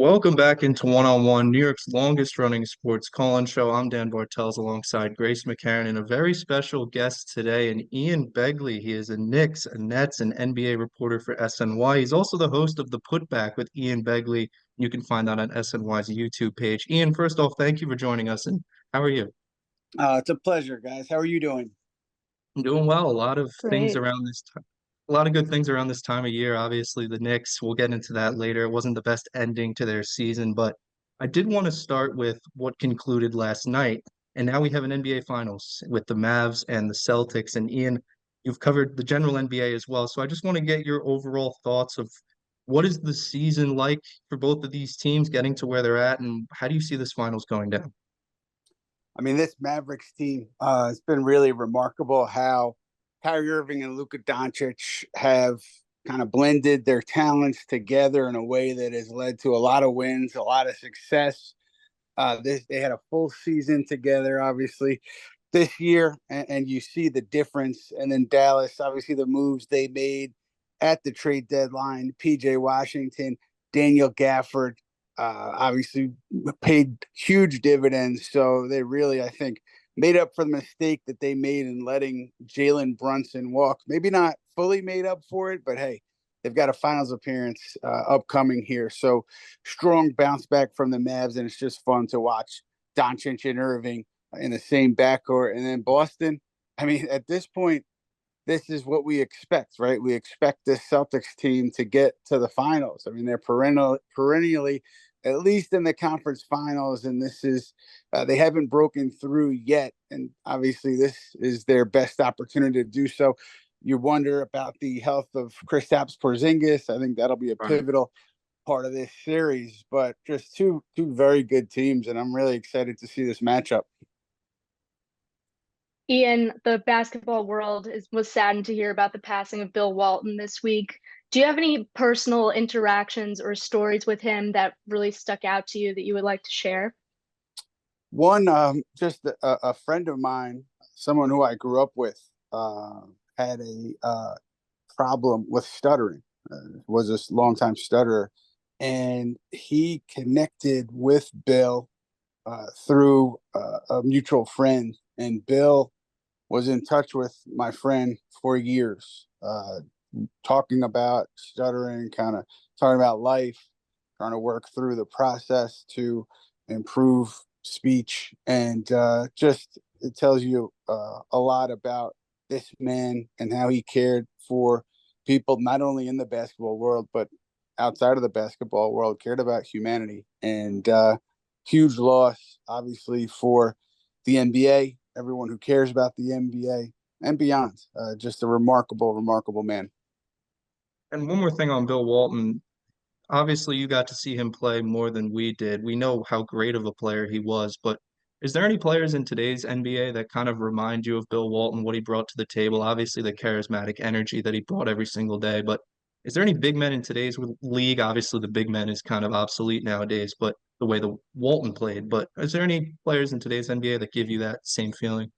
Welcome back into One on One, New York's longest running sports call-in show. I'm Dan Bartels alongside Grace McCarron and a very special guest today, and Ian Begley. He is a Knicks, a Nets, and NBA reporter for SNY. He's also the host of The Putback with Ian Begley. You can find that on SNY's YouTube page. Ian, first off, thank you for joining us, and how are you? It's a pleasure, guys. How are you doing? I'm doing well. A lot of things Great. around this time. A lot of good things around this time of year. Obviously, the Knicks, we'll get into that later. It wasn't the best ending to their season, but I did want to start with what concluded last night. And now we have an NBA Finals with the Mavs and the Celtics. And Ian, you've covered the general NBA as well. So I just want to get your overall thoughts of what is the season like for both of these teams getting to where they're at, and how do you see this finals going down? I mean, this Mavericks team, it's been really remarkable how Kyrie Irving and Luka Doncic have kind of blended their talents together in a way that has led to a lot of wins, a lot of success. They had a full season together, obviously, this year, and you see the difference. And then Dallas, obviously, the moves they made at the trade deadline, PJ Washington, Daniel Gafford, obviously paid huge dividends. So they really, I think, made up for the mistake that they made in letting Jalen Brunson walk. Maybe not fully made up for it, but hey, they've got a finals appearance upcoming here. So strong bounce back from the Mavs, and it's just fun to watch Doncic and Irving in the same backcourt. And then Boston, I mean, at this point, this is what we expect, right? We expect this Celtics team to get to the finals. I mean, they're perennially, at least in the conference finals, and this is they haven't broken through yet. And obviously, this is their best opportunity to do so. You wonder about the health of Kristaps Porzingis. I think that'll be a Right. pivotal part of this series. But just two very good teams, and I'm really excited to see this matchup. Ian, the basketball world was saddened to hear about the passing of Bill Walton this week. Do you have any personal interactions or stories with him that really stuck out to you that you would like to share? One, just a friend of mine, someone who I grew up with, had a problem with stuttering. Was a longtime stutterer, and he connected with Bill through a mutual friend, and Bill was in touch with my friend for years, talking about stuttering, kind of talking about life, trying to work through the process to improve speech, and just it tells you a lot about this man and how he cared for people, not only in the basketball world but outside of the basketball world, cared about humanity. And huge loss, obviously, for the NBA, everyone who cares about the NBA and beyond. Just a remarkable man. And one more thing on Bill Walton. Obviously, you got to see him play more than we did. We know how great of a player he was, but is there any players in today's NBA that kind of remind you of Bill Walton, what he brought to the table? Obviously, the charismatic energy that he brought every single day, but is there any big men in today's league? Obviously, the big men is kind of obsolete nowadays, but the way the Walton played. But is there any players in today's NBA that give you that same feeling?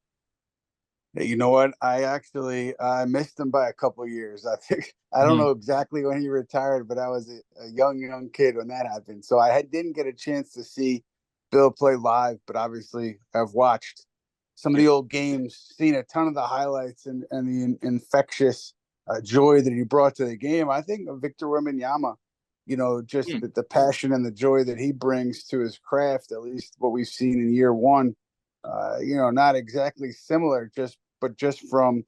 Hey, you know what? I missed him by a couple of years. I think I don't Mhm. know exactly when he retired, but I was a young kid when that happened. So didn't get a chance to see Bill play live, but obviously I've watched some of Yeah. the old games, seen a ton of the highlights, and the infectious joy that he brought to the game. I think of Victor Wembanyama, just Mm. the passion and the joy that he brings to his craft, at least what we've seen in year one. Not exactly similar, just from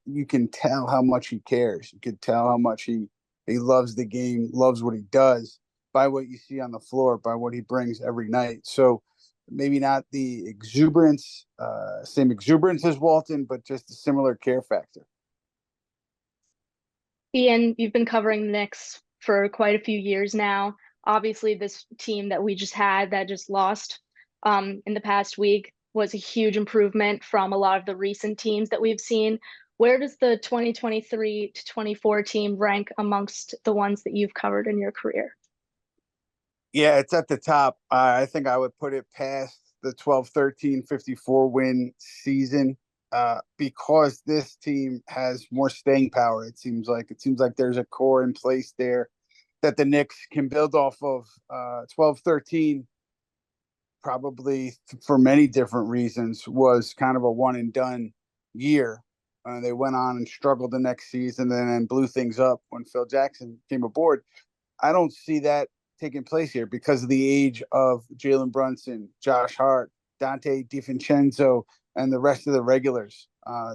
you can tell how much he cares. You can tell how much he loves the game, loves what he does by what you see on the floor, by what he brings every night. So maybe not the same exuberance as Walton, but just a similar care factor. Ian, you've been covering the Knicks for quite a few years now. Obviously, this team that we just had that just lost in the past week was a huge improvement from a lot of the recent teams that we've seen. Where does the 2023 to 24 team rank amongst the ones that you've covered in your career? Yeah, it's at the top. I think I would put it past the 12-13-54 win season, because this team has more staying power. It seems like there's a core in place there. that the Knicks can build off of. 12-13, probably for many different reasons, was kind of a one and done year. They went on and struggled the next season, and blew things up when Phil Jackson came aboard. I don't see that taking place here because of the age of Jalen Brunson, Josh Hart, Dante DiVincenzo, and the rest of the regulars.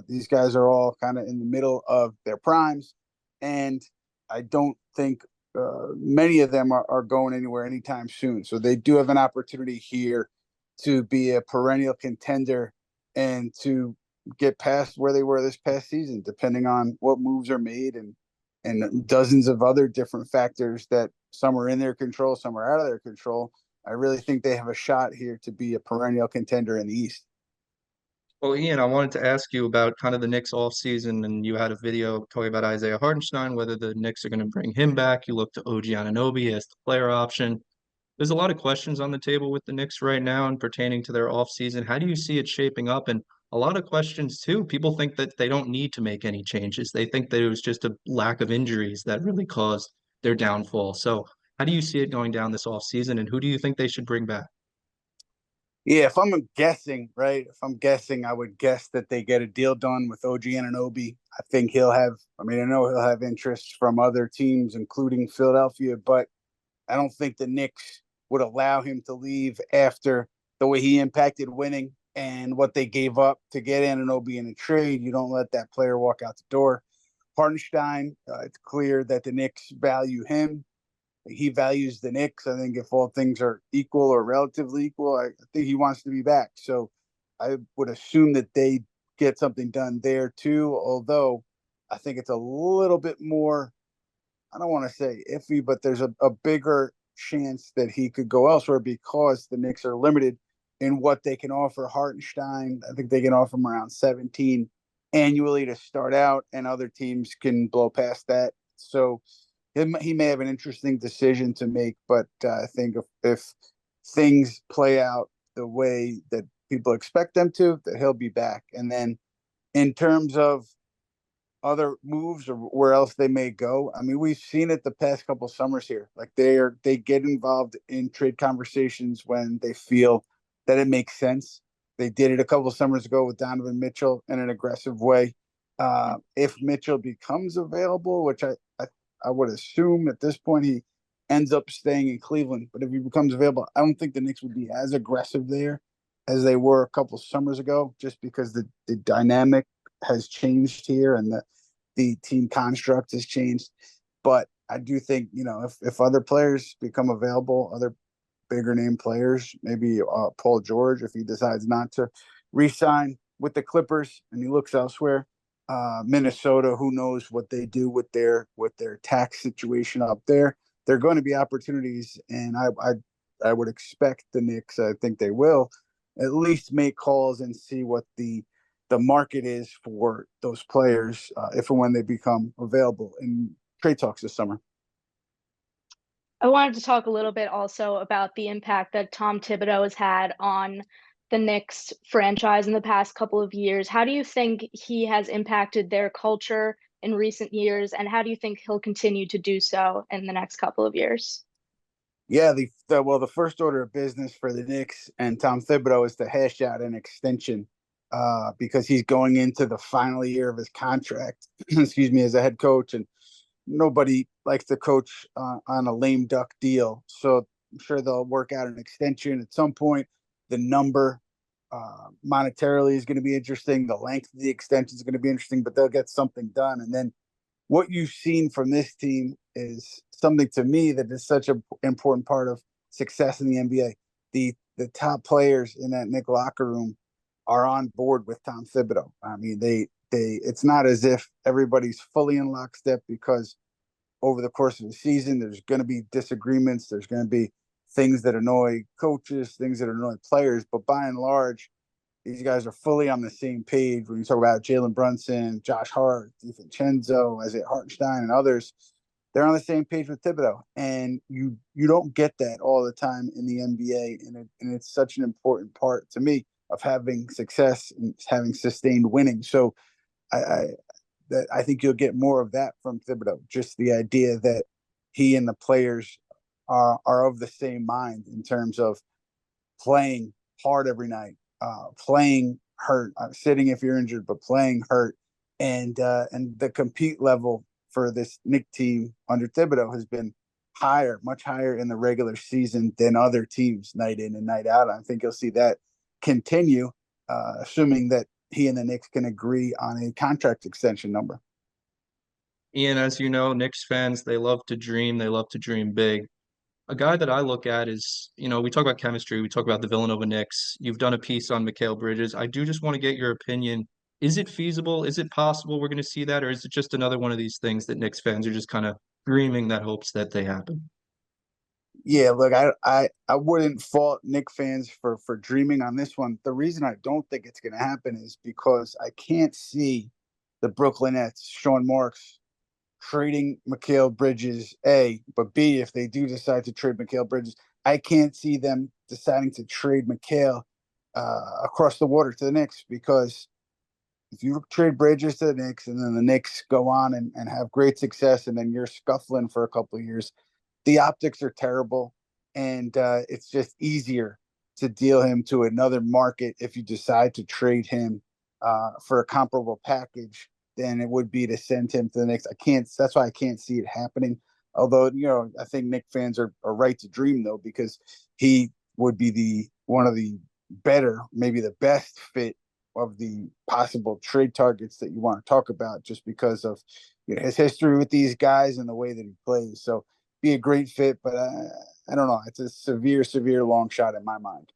These guys are all kind of in the middle of their primes, and I don't think many of them are going anywhere anytime soon. So they do have an opportunity here to be a perennial contender and to get past where they were this past season, depending on what moves are made and dozens of other different factors that some are in their control, some are out of their control. I really think they have a shot here to be a perennial contender in the East. Well, Ian, I wanted to ask you about kind of the Knicks offseason, and you had a video talking about Isaiah Hartenstein, whether the Knicks are going to bring him back. You look to OG Anunoby as the player option. There's a lot of questions on the table with the Knicks right now and pertaining to their offseason. How do you see it shaping up? And a lot of questions too. People think that they don't need to make any changes. They think that it was just a lack of injuries that really caused their downfall. So how do you see it going down this offseason, and who do you think they should bring back? Yeah, if I'm guessing, right? If I'm guessing, I would guess that they get a deal done with OG Anunoby. I think he'll have, I mean, I know he'll have interest from other teams, including Philadelphia, but I don't think the Knicks would allow him to leave after the way he impacted winning and what they gave up to get Anunoby in a trade. You don't let that player walk out the door. Hartenstein, it's clear that the Knicks value him. He values the Knicks. I think if all things are equal or relatively equal, I think he wants to be back. So I would assume that they get something done there too, although I think it's a little bit more, I don't want to say iffy, but there's a bigger chance that he could go elsewhere because the Knicks are limited in what they can offer Hartenstein. I think they can offer him around 17 annually to start out, and other teams can blow past that. So he may have an interesting decision to make, but I think if things play out the way that people expect them to, that he'll be back. And then in terms of other moves or where else they may go, I mean, we've seen it the past couple summers here. Like they get involved in trade conversations when they feel that it makes sense. They did it a couple summers ago with Donovan Mitchell in an aggressive way. If Mitchell becomes available, which I would assume at this point he ends up staying in Cleveland, but if he becomes available, I don't think the Knicks would be as aggressive there as they were a couple summers ago, just because the dynamic has changed here and the team construct has changed. But I do think, if other players become available, other bigger name players, maybe Paul George, if he decides not to re-sign with the Clippers and he looks elsewhere, Minnesota, who knows what they do with their tax situation up there. There are going to be opportunities, and I would expect the Knicks, I think they will, at least make calls and see what the market is for those players if and when they become available in trade talks this summer. I wanted to talk a little bit also about the impact that Tom Thibodeau has had on the Knicks franchise in the past couple of years. How do you think he has impacted their culture in recent years, and how do you think he'll continue to do so in the next couple of years? Yeah, the first order of business for the Knicks and Tom Thibodeau is to hash out an extension because he's going into the final year of his contract, excuse me, as a head coach, and nobody likes to coach on a lame duck deal. So I'm sure they'll work out an extension at some point. The number monetarily is going to be interesting. The length of the extension is going to be interesting, but they'll get something done. And then what you've seen from this team is something to me that is such an important part of success in the NBA. The top players in that Knick locker room are on board with Tom Thibodeau. I mean, it's not as if everybody's fully in lockstep, because over the course of the season, there's going to be disagreements. There's going to be things that annoy coaches, things that annoy players. But by and large, these guys are fully on the same page. When you talk about Jalen Brunson, Josh Hart, DiVincenzo, Isaiah Hartenstein, and others, they're on the same page with Thibodeau. And you don't get that all the time in the NBA. And it's such an important part to me of having success and having sustained winning. So I think you'll get more of that from Thibodeau. Just the idea that he and the players are of the same mind in terms of playing hard every night, playing hurt, sitting if you're injured, but playing hurt, and the compete level for this Knicks team under Thibodeau has been higher, much higher in the regular season than other teams night in and night out. I think you'll see that continue, assuming that he and the Knicks can agree on a contract extension number. Ian, as you know, Knicks fans, they love to dream. They love to dream big. A guy that I look at is, we talk about chemistry, we talk about the Villanova Knicks. You've done a piece on Mikal Bridges. I do just want to get your opinion. Is it feasible? Is it possible we're going to see that? Or is it just another one of these things that Knicks fans are just kind of dreaming that hopes that they happen? Yeah, look, I wouldn't fault Knicks fans for dreaming on this one. The reason I don't think it's going to happen is because I can't see the Brooklyn Nets, Sean Marks, trading Mikal Bridges, A, but B, if they do decide to trade Mikal Bridges, I can't see them deciding to trade Mikal across the water to the Knicks, because if you trade Bridges to the Knicks and then the Knicks go on and have great success and then you're scuffling for a couple of years, the optics are terrible, and it's just easier to deal him to another market if you decide to trade him for a comparable package than it would be to send him to the Knicks. I can't. That's why I can't see it happening. Although I think Knicks fans are right to dream though, because he would be the one of the better, maybe the best fit of the possible trade targets that you want to talk about, just because of his history with these guys and the way that he plays. So be a great fit, but I don't know. It's a severe long shot in my mind.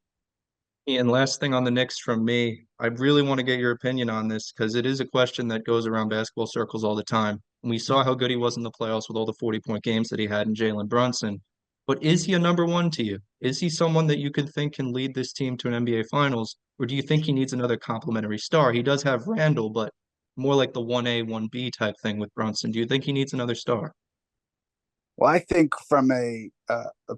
And last thing on the Knicks from me, I really want to get your opinion on this because it is a question that goes around basketball circles all the time. We saw how good he was in the playoffs with all the 40-point games that he had in Jalen Brunson. But is he a number one to you? Is he someone that you can think can lead this team to an NBA Finals? Or do you think he needs another complementary star? He does have Randall, but more like the 1A, 1B type thing with Brunson. Do you think he needs another star? Well, I think from a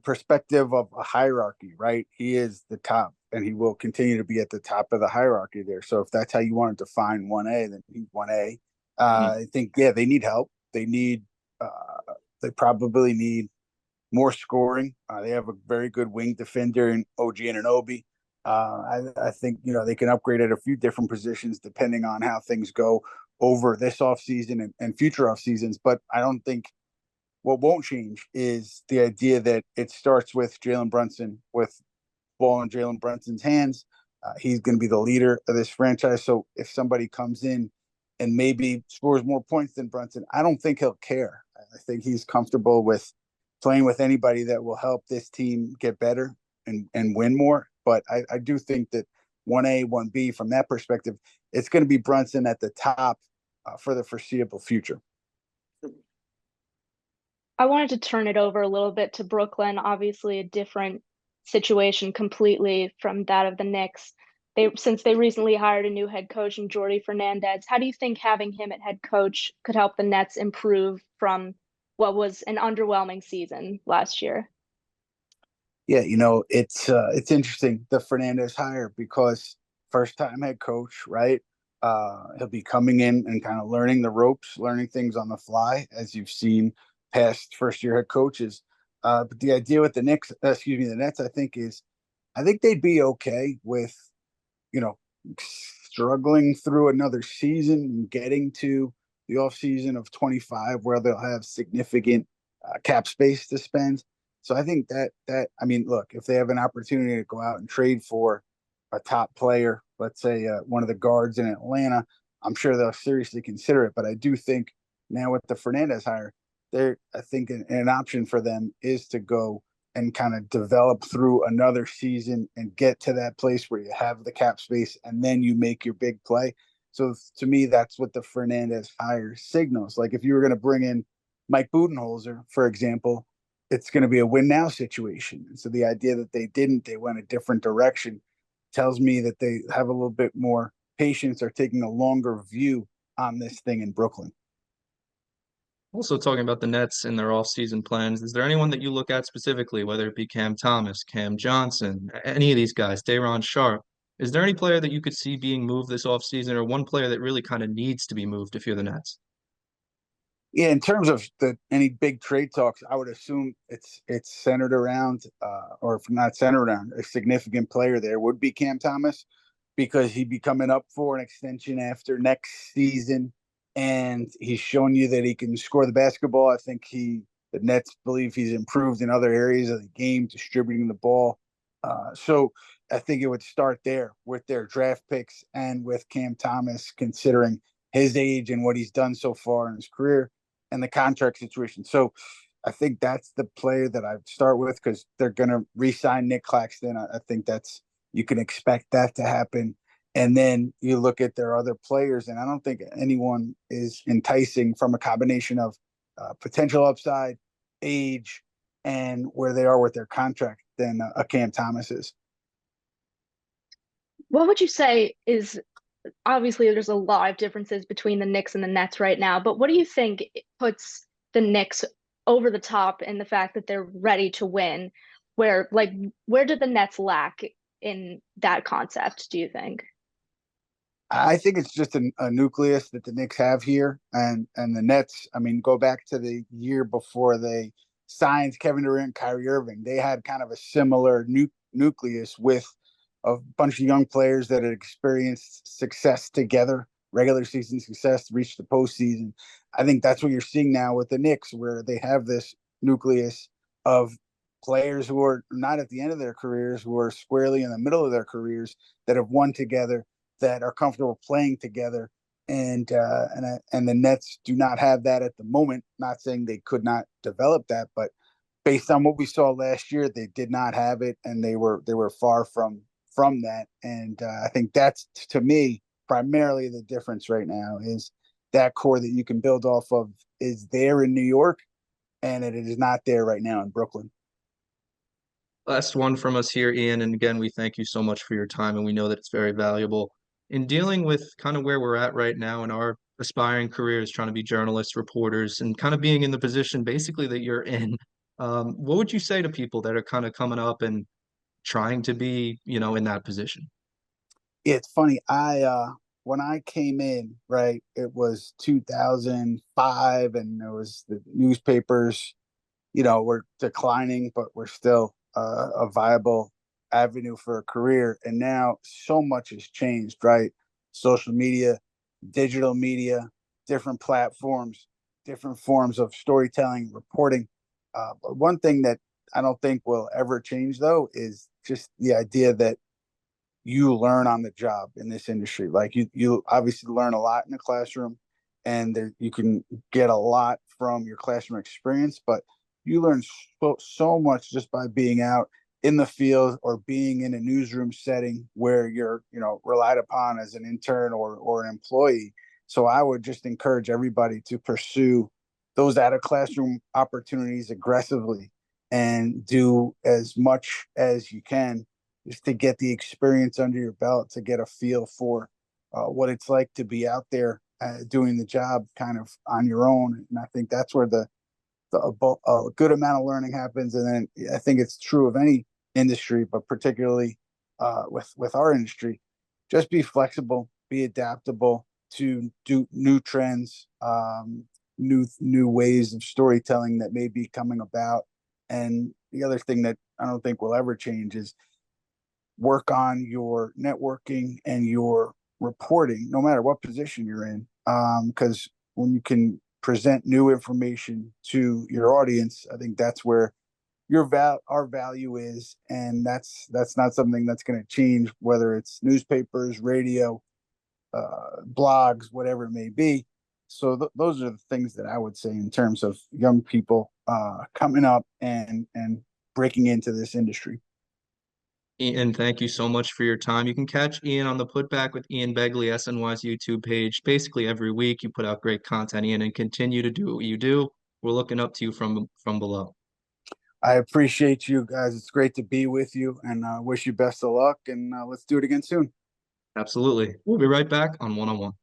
perspective of a hierarchy, right? He is the top, and he will continue to be at the top of the hierarchy there. So if that's how you want to define 1A, then he's 1A. Mhm. I think, yeah, they need help. They probably need more scoring. They have a very good wing defender in OG Anunoby. I think they can upgrade at a few different positions depending on how things go over this offseason and future off seasons. But I don't think what won't change is the idea that it starts with Jalen Brunson, with ball in Jalen Brunson's hands. He's going to be the leader of this franchise. So if somebody comes in and maybe scores more points than Brunson, I don't think he'll care. I think he's comfortable with playing with anybody that will help this team get better and win more. But I do think that 1A, 1B, from that perspective, it's going to be Brunson at the top for the foreseeable future. I wanted to turn it over a little bit to Brooklyn. Obviously, a different situation completely from that of the Knicks. Since they recently hired a new head coach in Jordi Fernandez, how do you think having him at head coach could help the Nets improve from what was an underwhelming season last year? Yeah, it's interesting, the Fernandez hire, because first time head coach, right? He'll be coming in and kind of learning the ropes, learning things on the fly, as you've seen past first year head coaches. But the idea with the Nets, I think they'd be okay with, you know, struggling through another season and getting to the off season of 25 where they'll have significant cap space to spend. So I think I mean, look, if they have an opportunity to go out and trade for a top player, let's say one of the guards in Atlanta, I'm sure they'll seriously consider it. But I do think now with the Fernandez hire, I think an option for them is to go and kind of develop through another season and get to that place where you have the cap space and then you make your big play. So to me, that's what the Fernandez hire signals. Like if you were going to bring in Mike Budenholzer, for example, it's going to be a win now situation. And so the idea that they went a different direction, tells me that they have a little bit more patience or taking a longer view on this thing in Brooklyn. Also talking about the Nets and their off-season plans, is there anyone that you look at specifically, whether it be Cam Thomas, Cam Johnson, any of these guys, Day'Ron Sharp? Is there any player that you could see being moved this off-season, or one player that really kind of needs to be moved if you're the Nets? Yeah, in terms of any big trade talks, I would assume it's centered around, or if not centered around, a significant player there would be Cam Thomas, because he'd be coming up for an extension after next season, and he's shown you that he can score the basketball. I think the Nets believe he's improved in other areas of the game, distributing the ball. So I think it would start there with their draft picks and with Cam Thomas, considering his age and what he's done so far in his career and the contract situation. So I think that's the player that I'd start with, because they're going to re-sign Nick Claxton. I think you can expect that to happen. And then you look at their other players, and I don't think anyone is enticing from a combination of potential upside, age, and where they are with their contract than a Cam Thomas is. What would you say is obviously there's a lot of differences between the Knicks and the Nets right now, but what do you think puts the Knicks over the top in the fact that they're ready to win? Where did the Nets lack in that concept, do you think? I think it's just a nucleus that the Knicks have here, and the Nets. I mean, go back to the year before they signed Kevin Durant, Kyrie Irving. They had kind of a similar nucleus with a bunch of young players that had experienced success together, regular season success, reached the postseason. I think that's what you're seeing now with the Knicks, where they have this nucleus of players who are not at the end of their careers, who are squarely in the middle of their careers, that have won together, that are comfortable playing together. And the Nets do not have that at the moment. Not saying they could not develop that, but based on what we saw last year, they did not have it, and they were far from that. And I think that's, to me, primarily the difference right now, is that core that you can build off of is there in New York, and it is not there right now in Brooklyn. Last one from us here, Ian. And again, we thank you so much for your time, and we know that it's very valuable. In dealing with kind of where we're at right now in our aspiring careers, trying to be journalists, reporters, and kind of being in the position basically that you're in, what would you say to people that are kind of coming up and trying to be, in that position? It's funny. I When I came in, right, it was 2005, and it was the newspapers, were declining, but we're still a viable avenue for a career. And now so much has changed, right? Social media, digital media, different platforms, different forms of storytelling, reporting. But one thing that I don't think will ever change, though, is just the idea that you learn on the job in this industry. Like you obviously learn a lot in the classroom, and you can get a lot from your classroom experience, but you learn so much just by being out in the field or being in a newsroom setting where you're, relied upon as an intern or an employee. So I would just encourage everybody to pursue those out of classroom opportunities aggressively, and do as much as you can just to get the experience under your belt, to get a feel for what it's like to be out there doing the job kind of on your own. And I think that's where a good amount of learning happens. And then I think it's true of any industry, but particularly with our industry, just be flexible, be adaptable to do new trends, new ways of storytelling that may be coming about. And the other thing that I don't think will ever change is work on your networking and your reporting, no matter what position you're in. Because when you can present new information to your audience, I think that's where our value is, and that's not something that's going to change, whether it's newspapers, radio, blogs, whatever it may be. So those are the things that I would say in terms of young people coming up and breaking into this industry. Ian, thank you so much for your time. You can catch Ian on the Putback with Ian Begley, SNY's YouTube page. Basically every week you put out great content, Ian, and continue to do what you do. We're looking up to you from below. I appreciate you guys. It's great to be with you, and wish you best of luck. And let's do it again soon. Absolutely. We'll be right back on One on One.